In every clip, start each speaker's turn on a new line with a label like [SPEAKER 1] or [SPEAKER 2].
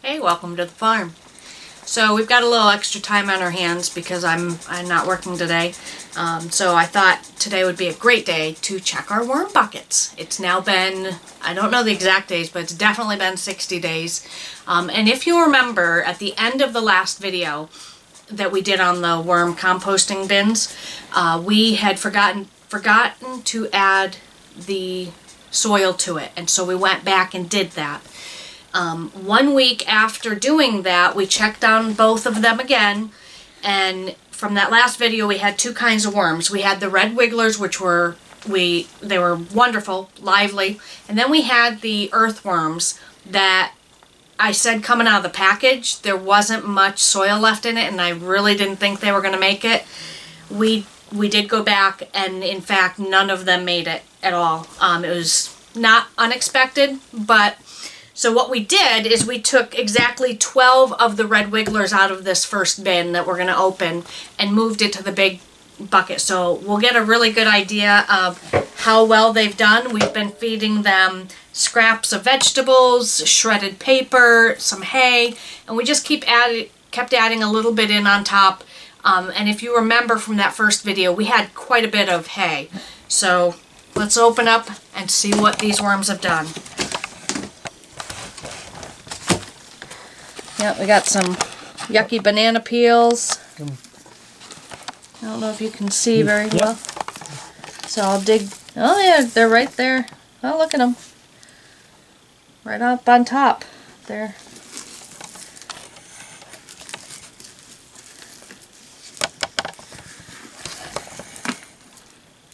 [SPEAKER 1] Hey, welcome to the farm. So we've got a little extra time on our hands because I'm not working today. So I thought today would be a great day to check our worm buckets. It's now been, I don't know the exact days, but it's definitely been 60 days. And if you remember at the end of the last video that we did on the worm composting bins, we had forgotten to add the soil to it. And so we went back and did that. 1 week after doing that, we checked on both of them again, and from that last video we had two kinds of worms. We had the red wigglers, which were they were wonderful, lively, and then we had the earthworms that I said coming out of the package there wasn't much soil left in it, and I really didn't think they were going to make it. We did go back, and in fact none of them made it at all. It was not unexpected, but so what we did is we took exactly 12 of the red wigglers out of this first bin that we're going to open and moved it to the big bucket. So we'll get a really good idea of how well they've done. We've been feeding them scraps of vegetables, shredded paper, some hay, and we just kept adding a little bit in on top. And if you remember from that first video, we had quite a bit of hay. So let's open up and see what these worms have done. Yeah, we got some yucky banana peels. I don't know if you can see very well. So I'll dig. Oh yeah, they're right there. Oh, look at them. Right up on top there.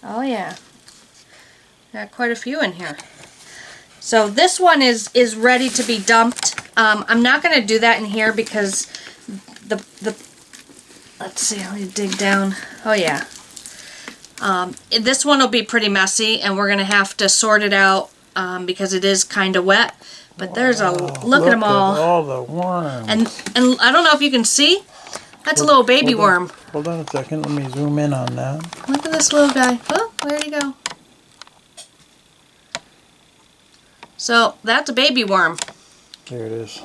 [SPEAKER 1] Oh yeah. Got quite a few in here. So this one is ready to be dumped. I'm not going to do that in here because let's see, let me dig down. Oh yeah. This one will be pretty messy, and we're going to have to sort it out because it is kind of wet. But there's a look at them all.
[SPEAKER 2] All the worms.
[SPEAKER 1] And I don't know if you can see. That's a little baby worm.
[SPEAKER 2] Hold on a second. Let me zoom in on that.
[SPEAKER 1] Look at this little guy. Oh, where'd he go? So that's a baby worm.
[SPEAKER 2] There it is.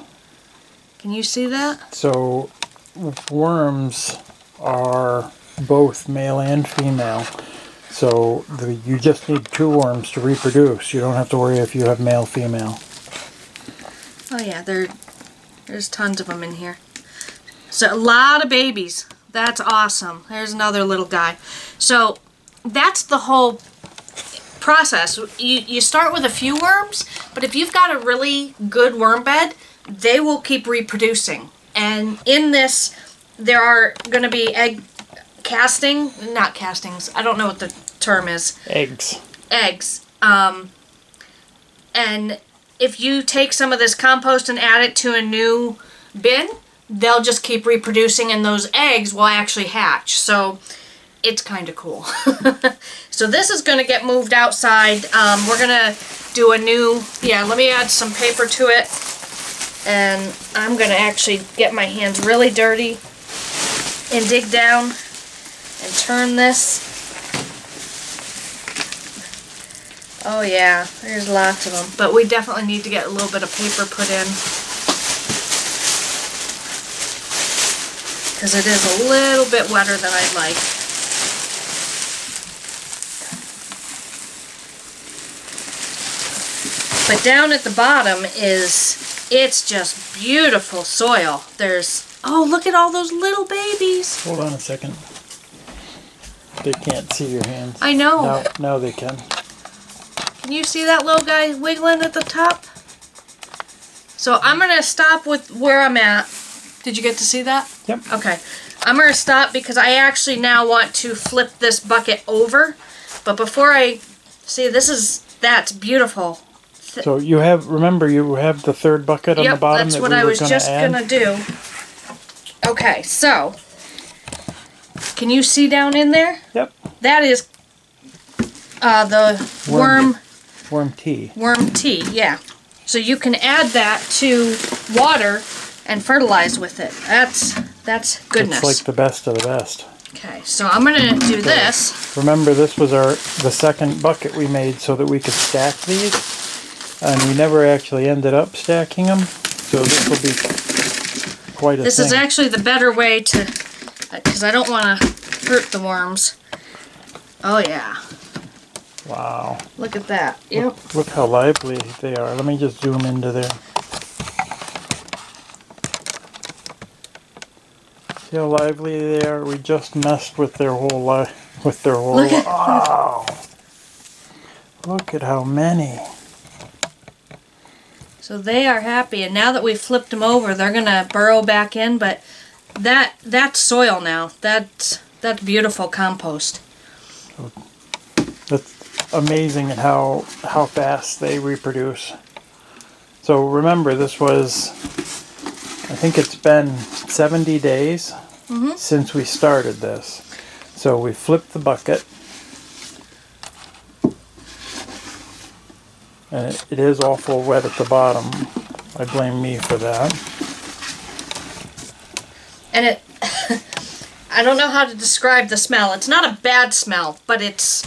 [SPEAKER 1] Can you see that?
[SPEAKER 2] So worms are both male and female. So you just need two worms to reproduce. You don't have to worry if you have male, female.
[SPEAKER 1] Oh yeah, there's tons of them in here. So a lot of babies. That's awesome. There's another little guy. So that's the whole process. You start with a few worms, but if you've got a really good worm bed, they will keep reproducing. And in this, there are going to be not castings, I don't know what the term is.
[SPEAKER 2] Eggs.
[SPEAKER 1] Eggs. And if you take some of this compost and add it to a new bin, they'll just keep reproducing, and those eggs will actually hatch. So it's kind of cool. So this is going to get moved outside. We're going to do a new, let me add some paper to it. And I'm going to actually get my hands really dirty and dig down and turn this. Oh yeah, there's lots of them. But we definitely need to get a little bit of paper put in, because it is a little bit wetter than I'd like. But down at the bottom it's just beautiful soil. Oh, look at all those little babies.
[SPEAKER 2] Hold on a second. They can't see your hands.
[SPEAKER 1] I know.
[SPEAKER 2] Now they can.
[SPEAKER 1] Can you see that little guy wiggling at the top? So I'm going to stop with where I'm at. Did you get to see that?
[SPEAKER 2] Yep.
[SPEAKER 1] Okay. I'm going to stop because I actually now want to flip this bucket over. But before I see, that's beautiful.
[SPEAKER 2] So remember you have the third bucket on the bottom that we were going to add?
[SPEAKER 1] That's what I was just going to do. Okay, so can you see down in there?
[SPEAKER 2] Yep.
[SPEAKER 1] That is the
[SPEAKER 2] worm tea.
[SPEAKER 1] Worm tea, yeah. So you can add that to water and fertilize with it. That's goodness.
[SPEAKER 2] It's like the best of the best.
[SPEAKER 1] Okay, so I'm going to do this.
[SPEAKER 2] Remember, this was the second bucket we made so that we could stack these. And we never actually ended up stacking them. So this will be quite a
[SPEAKER 1] This
[SPEAKER 2] thing.
[SPEAKER 1] is actually the better way to, because I don't want to hurt the worms. Oh yeah.
[SPEAKER 2] Wow.
[SPEAKER 1] Look at that. Yep.
[SPEAKER 2] Look how lively they are. Let me just zoom into there. See how lively they are? We just messed with their whole life. With their whole life. Wow. Look at how many.
[SPEAKER 1] So they are happy, and now that we've flipped them over, they're gonna burrow back in. But that's soil now. That's beautiful compost.
[SPEAKER 2] That's amazing at how fast they reproduce. So remember, this was, I think it's been 70 days since we started this. So we flipped the bucket. And it is awful wet at the bottom. I blame me for that.
[SPEAKER 1] And it, I don't know how to describe the smell. It's not a bad smell, but it's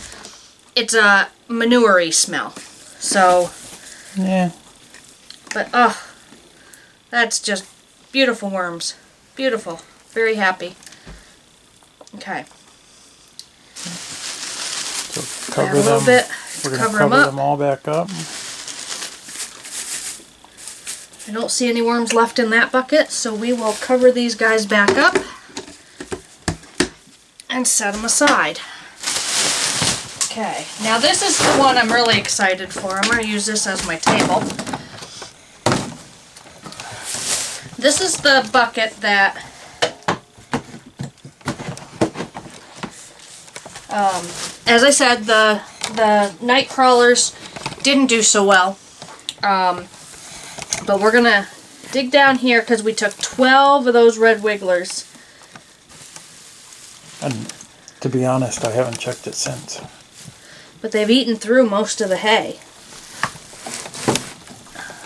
[SPEAKER 1] a manure-y smell. So,
[SPEAKER 2] Yeah.
[SPEAKER 1] but that's just beautiful worms. Beautiful. Very happy. Okay.
[SPEAKER 2] So
[SPEAKER 1] Add
[SPEAKER 2] cover
[SPEAKER 1] a little
[SPEAKER 2] them.
[SPEAKER 1] bit.
[SPEAKER 2] We're going to
[SPEAKER 1] Cover
[SPEAKER 2] cover
[SPEAKER 1] them up.
[SPEAKER 2] them all back up.
[SPEAKER 1] I don't see any worms left in that bucket, so we will cover these guys back up and set them aside. Okay, now this is the one I'm really excited for. I'm going to use this as my table. This is the bucket that as I said, the night crawlers didn't do so well. But we're gonna dig down here because we took 12 of those red wigglers.
[SPEAKER 2] And to be honest, I haven't checked it since.
[SPEAKER 1] But they've eaten through most of the hay.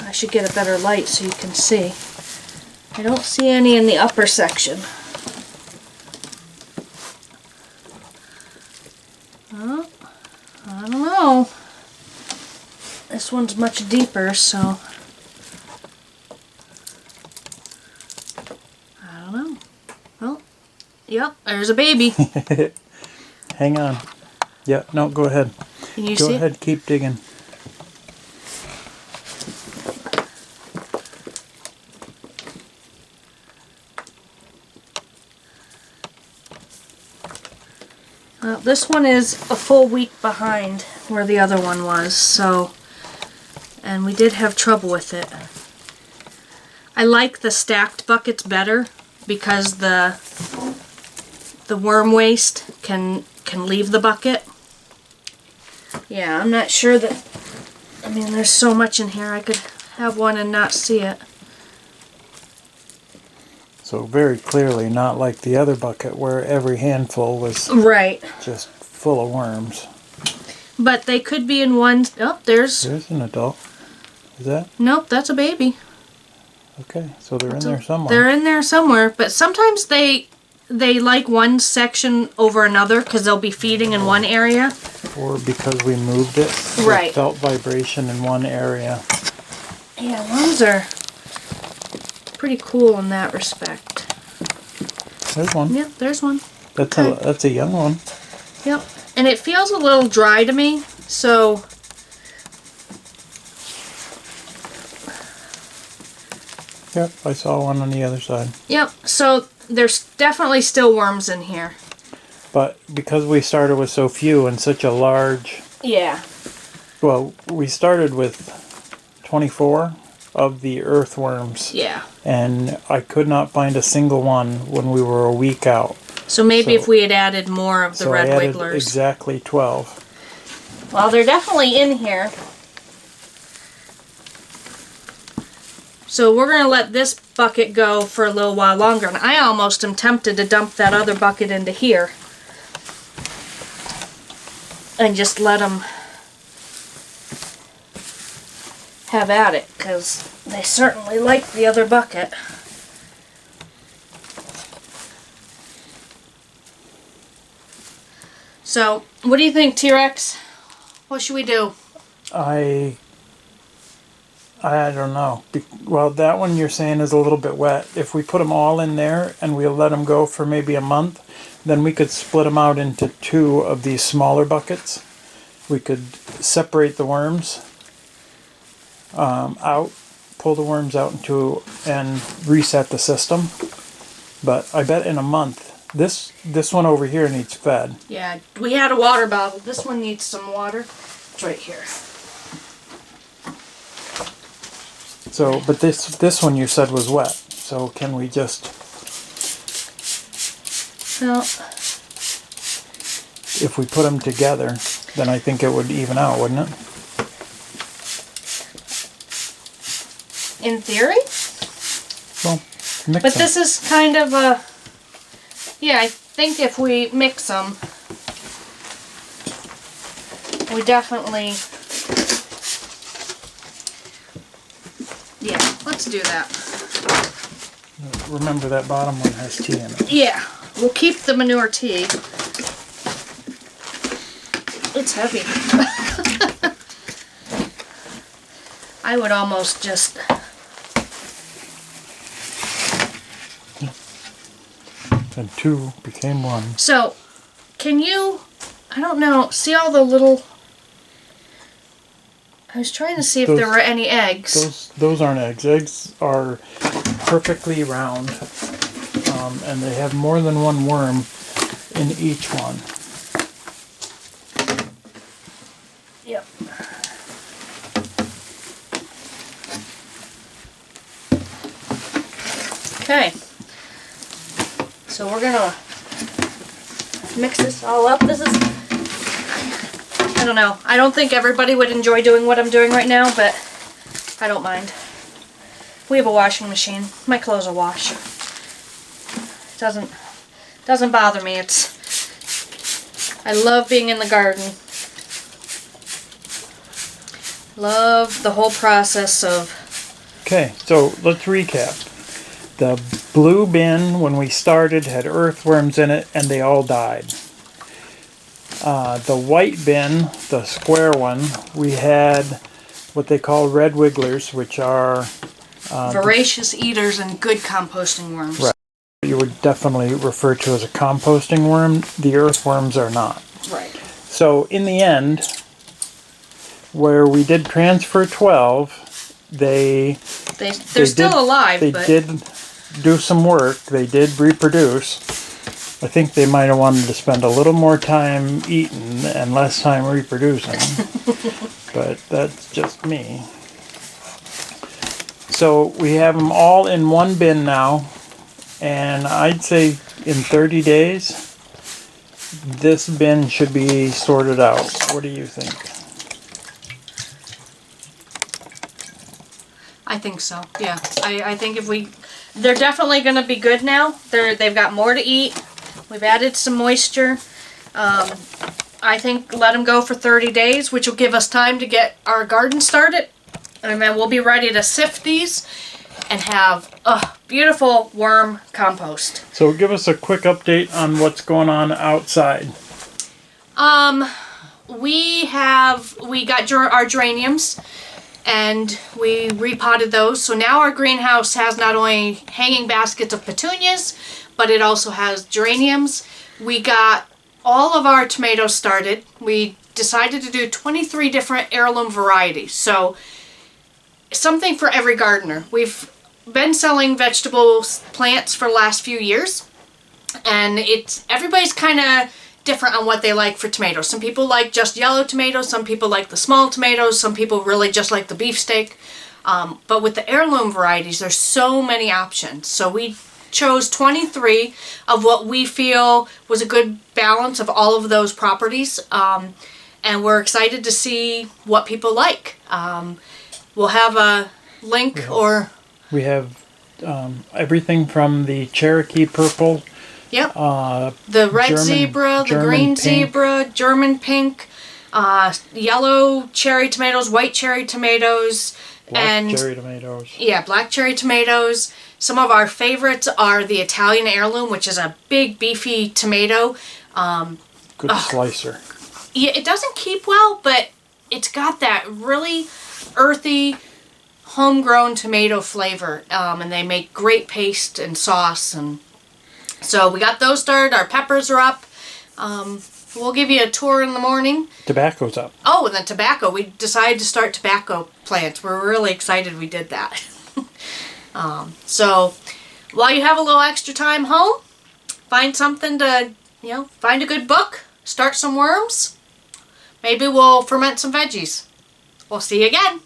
[SPEAKER 1] I should get a better light so you can see. I don't see any in the upper section. Oh, I don't know. This one's much deeper, so I don't know. Well, yep, there's a baby.
[SPEAKER 2] Hang on. Yeah, no, go ahead.
[SPEAKER 1] Can you
[SPEAKER 2] Go
[SPEAKER 1] see
[SPEAKER 2] ahead, keep digging.
[SPEAKER 1] This one is a full week behind where the other one was, so, and we did have trouble with it. I like the stacked buckets better because the worm waste can leave the bucket. Yeah, I'm not sure that, I mean, there's so much in here, I could have one and not see it.
[SPEAKER 2] So very clearly not like the other bucket where every handful was
[SPEAKER 1] Right.
[SPEAKER 2] just full of worms.
[SPEAKER 1] But they could be in one, oh, there's,
[SPEAKER 2] There's an adult. Is that?
[SPEAKER 1] nope, that's a baby.
[SPEAKER 2] Okay, so they're in there somewhere.
[SPEAKER 1] They're in there somewhere, but sometimes they like one section over another because they'll be feeding in one area.
[SPEAKER 2] Or because we moved it.
[SPEAKER 1] Right.
[SPEAKER 2] It felt vibration in one area.
[SPEAKER 1] Yeah, worms are pretty cool in that respect.
[SPEAKER 2] There's one.
[SPEAKER 1] Yep, there's one.
[SPEAKER 2] That's a young one.
[SPEAKER 1] Yep, and it feels a little dry to me, so
[SPEAKER 2] Yep, I saw one on the other side.
[SPEAKER 1] yep. So there's definitely still worms in here.
[SPEAKER 2] But because we started with so few and such a large...
[SPEAKER 1] Yeah.
[SPEAKER 2] Well, we started with 24 of the earthworms.
[SPEAKER 1] Yeah.
[SPEAKER 2] And I could not find a single one when we were a week out.
[SPEAKER 1] So maybe
[SPEAKER 2] So-
[SPEAKER 1] if we had added more of the
[SPEAKER 2] So
[SPEAKER 1] red
[SPEAKER 2] I added
[SPEAKER 1] wigglers.
[SPEAKER 2] exactly 12.
[SPEAKER 1] Well, they're definitely in here. So we're going to let this bucket go for a little while longer. And I almost am tempted to dump that other bucket into here. And just let them have at it. Because they certainly like the other bucket. So, what do you think, T-Rex? What should we do?
[SPEAKER 2] I don't know. Well, that one you're saying is a little bit wet. If we put them all in there and we let them go for maybe a month, then we could split them out into 2 of these smaller buckets. We could separate the worms out, pull the worms out into and reset the system. But I bet in a month, this one over here needs fed.
[SPEAKER 1] Yeah, we had a water bottle. This one needs some water. It's right here.
[SPEAKER 2] So, but this one you said was wet. So can we just,
[SPEAKER 1] Well,
[SPEAKER 2] if we put them together, then I think it would even out, wouldn't it?
[SPEAKER 1] in theory.
[SPEAKER 2] Well, mix
[SPEAKER 1] But
[SPEAKER 2] them.
[SPEAKER 1] this is kind of a... Yeah, I think if we mix them, we definitely... Yeah, let's do that.
[SPEAKER 2] Remember that bottom one has tea in it.
[SPEAKER 1] Yeah, we'll keep the manure tea. It's heavy. I would almost just...
[SPEAKER 2] And 2 became 1.
[SPEAKER 1] So, can you... I don't know, see all the little... I was trying to see if there were any eggs.
[SPEAKER 2] Those aren't eggs. Eggs are perfectly round, and they have more than 1 worm in each one.
[SPEAKER 1] Yep. Okay. So we're gonna mix this all up. This is, I don't know. I don't think everybody would enjoy doing what I'm doing right now, but I don't mind. We have a washing machine. My clothes are washed. Doesn't bother me. I love being in the garden. Love the whole process of...
[SPEAKER 2] Okay, so let's recap. The blue bin, when we started, had earthworms in it, and they all died. The white bin, the square one, we had what they call red wigglers, which are...
[SPEAKER 1] voracious eaters and good composting worms.
[SPEAKER 2] Right. You would definitely refer to as a composting worm. The earthworms are not.
[SPEAKER 1] Right.
[SPEAKER 2] So in the end, where we did transfer 12, they're
[SPEAKER 1] still alive,
[SPEAKER 2] They
[SPEAKER 1] but...
[SPEAKER 2] did do some work. They did reproduce. I think they might have wanted to spend a little more time eating and less time reproducing. But that's just me. So we have them all in one bin now. And I'd say in 30 days, this bin should be sorted out. What do you think?
[SPEAKER 1] I think so, yeah. I think if we... They're definitely going to be good now. They've got more to eat. We've added some moisture. I think let them go for 30 days, which will give us time to get our garden started. And then we'll be ready to sift these and have beautiful worm compost.
[SPEAKER 2] So give us a quick update on what's going on outside.
[SPEAKER 1] We got our geraniums, and we repotted those. So now our greenhouse has not only hanging baskets of petunias, but it also has geraniums. We got all of our tomatoes started. We decided to do 23 different heirloom varieties. So something for every gardener. We've been selling vegetable plants for the last few years, and everybody's kind of different on what they like for tomatoes. Some people like just yellow tomatoes, some people like the small tomatoes, some people really just like the beefsteak. But with the heirloom varieties, there's so many options. So we chose 23 of what we feel was a good balance of all of those properties. And we're excited to see what people like. We'll have a link
[SPEAKER 2] We have everything from the Cherokee purple.
[SPEAKER 1] Yep. The red zebra, the green zebra, German pink, yellow cherry tomatoes, white cherry tomatoes,
[SPEAKER 2] Black cherry tomatoes.
[SPEAKER 1] Yeah, black cherry tomatoes. Some of our favorites are the Italian heirloom, which is a big beefy tomato.
[SPEAKER 2] Good slicer.
[SPEAKER 1] Yeah, it doesn't keep well, but it's got that really earthy, homegrown tomato flavor, and they make great paste and sauce. And so we got those started. Our peppers are up. We'll give you a tour in the morning.
[SPEAKER 2] Tobacco's up.
[SPEAKER 1] Oh, and the tobacco. We decided to start tobacco plants. We're really excited we did that. So while you have a little extra time home, find something to, find a good book, start some worms. Maybe we'll ferment some veggies. We'll see you again.